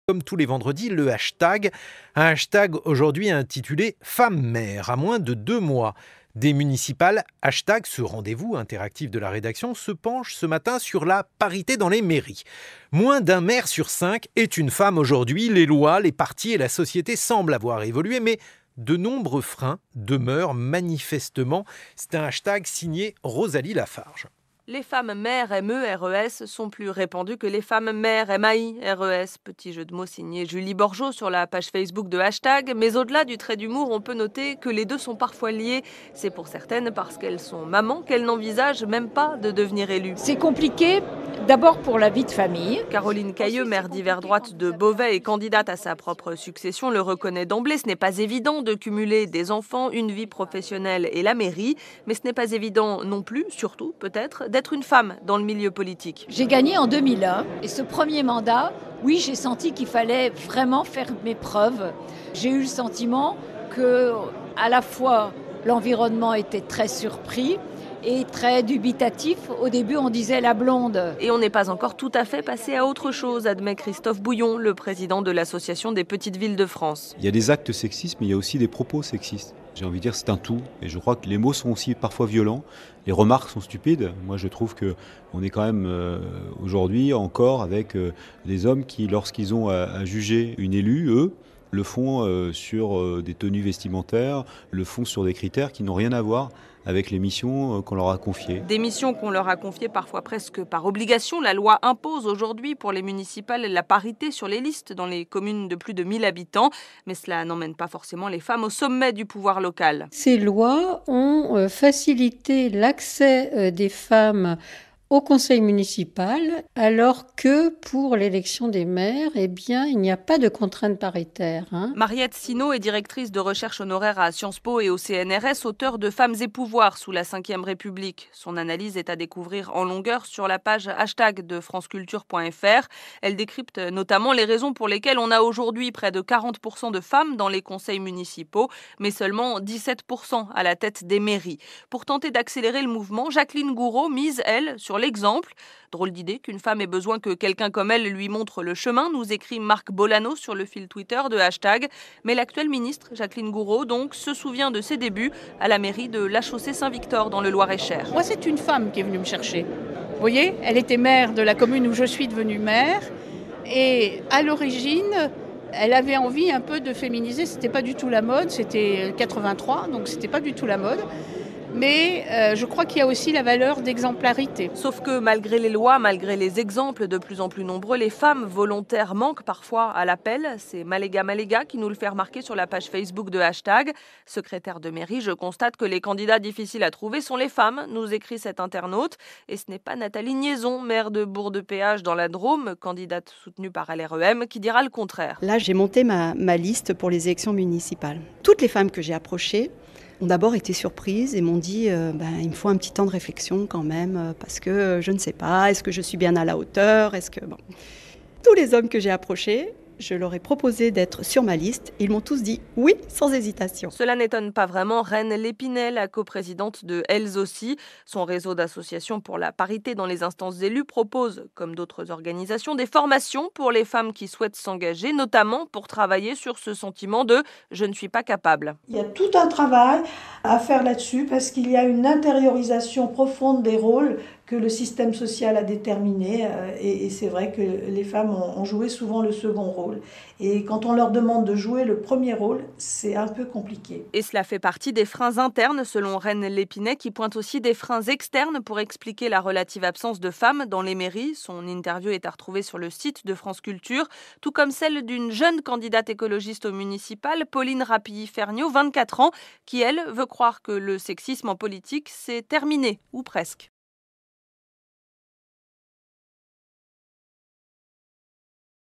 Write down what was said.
Comme tous les vendredis, le hashtag. Un hashtag aujourd'hui intitulé Femme Maire, à moins de 2 mois. Des municipales, hashtag, ce rendez-vous interactif de la rédaction, se penche ce matin sur la parité dans les mairies. Moins d'un maire sur 5 est une femme aujourd'hui. Les lois, les partis et la société semblent avoir évolué, mais de nombreux freins demeurent manifestement. C'est un hashtag signé Rosalie Lafarge. Les femmes maires MERES sont plus répandues que les femmes maires MAI-RES. Petit jeu de mots signé Julie Borgeaud sur la page Facebook de hashtag. Mais au-delà du trait d'humour, on peut noter que les deux sont parfois liés. C'est pour certaines parce qu'elles sont mamans qu'elles n'envisagent même pas de devenir élues. C'est compliqué, d'abord pour la vie de famille. Caroline Cailleux, maire d'hiver droite de Beauvais et candidate à sa propre succession, le reconnaît d'emblée. Ce n'est pas évident de cumuler des enfants, une vie professionnelle et la mairie. Mais ce n'est pas évident non plus, surtout peut-être, d'être une femme dans le milieu politique. J'ai gagné en 2001 et ce premier mandat, oui, j'ai senti qu'il fallait vraiment faire mes preuves. J'ai eu le sentiment que, à la fois, l'environnement était très surpris et très dubitatif. Au début, on disait la blonde. Et on n'est pas encore tout à fait passé à autre chose, admet Christophe Bouillon, le président de l'Association des petites villes de France. Il y a des actes sexistes, mais il y a aussi des propos sexistes. J'ai envie de dire c'est un tout. Et je crois que les mots sont aussi parfois violents. Les remarques sont stupides. Moi, je trouve qu'on est quand même aujourd'hui encore avec des hommes qui, lorsqu'ils ont à juger une élue, eux, le font sur des tenues vestimentaires, le font sur des critères qui n'ont rien à voir avec les missions qu'on leur a confiées. Des missions qu'on leur a confiées parfois presque par obligation. La loi impose aujourd'hui pour les municipales la parité sur les listes dans les communes de plus de 1000 habitants. Mais cela n'emmène pas forcément les femmes au sommet du pouvoir local. Ces lois ont facilité l'accès des femmes au conseil municipal, alors que pour l'élection des maires, eh bien, il n'y a pas de contrainte paritaire. Mariette Sinaud est directrice de recherche honoraire à Sciences Po et au CNRS, auteure de Femmes et pouvoirs sous la Ve République. Son analyse est à découvrir en longueur sur la page hashtag de franceculture.fr. Elle décrypte notamment les raisons pour lesquelles on a aujourd'hui près de 40% de femmes dans les conseils municipaux, mais seulement 17% à la tête des mairies. Pour tenter d'accélérer le mouvement, Jacqueline Gouraud mise, elle, sur l'exemple. Drôle d'idée qu'une femme ait besoin que quelqu'un comme elle lui montre le chemin, nous écrit Marc Bolano sur le fil Twitter de hashtag. Mais l'actuelle ministre, Jacqueline Gouraud, donc, se souvient de ses débuts à la mairie de La Chaussée-Saint-Victor dans le Loir-et-Cher. Moi, c'est une femme qui est venue me chercher. Vous voyez, elle était maire de la commune où je suis devenue maire. Et à l'origine, elle avait envie un peu de féminiser. C'était pas du tout la mode, c'était 83, donc c'était pas du tout la mode. Mais je crois qu'il y a aussi la valeur d'exemplarité. Sauf que malgré les lois, malgré les exemples de plus en plus nombreux, les femmes volontaires manquent parfois à l'appel. C'est Maléga qui nous le fait remarquer sur la page Facebook de hashtag. Secrétaire de mairie, je constate que les candidats difficiles à trouver sont les femmes, nous écrit cet internaute. Et ce n'est pas Nathalie Niaison, maire de Bourg-de-Péage dans la Drôme, candidate soutenue par LREM, qui dira le contraire. Là, j'ai monté ma liste pour les élections municipales. Toutes les femmes que j'ai approchées ont d'abord été surprises et m'ont dit il me faut un petit temps de réflexion quand même parce que je ne sais pas, est-ce que je suis bien à la hauteur, Tous les hommes que j'ai approchés, je leur ai proposé d'être sur ma liste. Ils m'ont tous dit oui, sans hésitation. Cela n'étonne pas vraiment Reine Lépinay, la coprésidente de Elles aussi. Son réseau d'associations pour la parité dans les instances élues propose, comme d'autres organisations, des formations pour les femmes qui souhaitent s'engager, notamment pour travailler sur ce sentiment de « je ne suis pas capable ». Il y a tout un travail à faire là-dessus parce qu'il y a une intériorisation profonde des rôles que le système social a déterminé et c'est vrai que les femmes ont joué souvent le second rôle. Et quand on leur demande de jouer le premier rôle, c'est un peu compliqué. Et cela fait partie des freins internes, selon Reine Lépinay, qui pointe aussi des freins externes pour expliquer la relative absence de femmes dans les mairies. Son interview est à retrouver sur le site de France Culture, tout comme celle d'une jeune candidate écologiste au municipal, Pauline Rapilly-Ferniaud, 24 ans, qui, elle, veut croire que le sexisme en politique, c'est terminé, ou presque.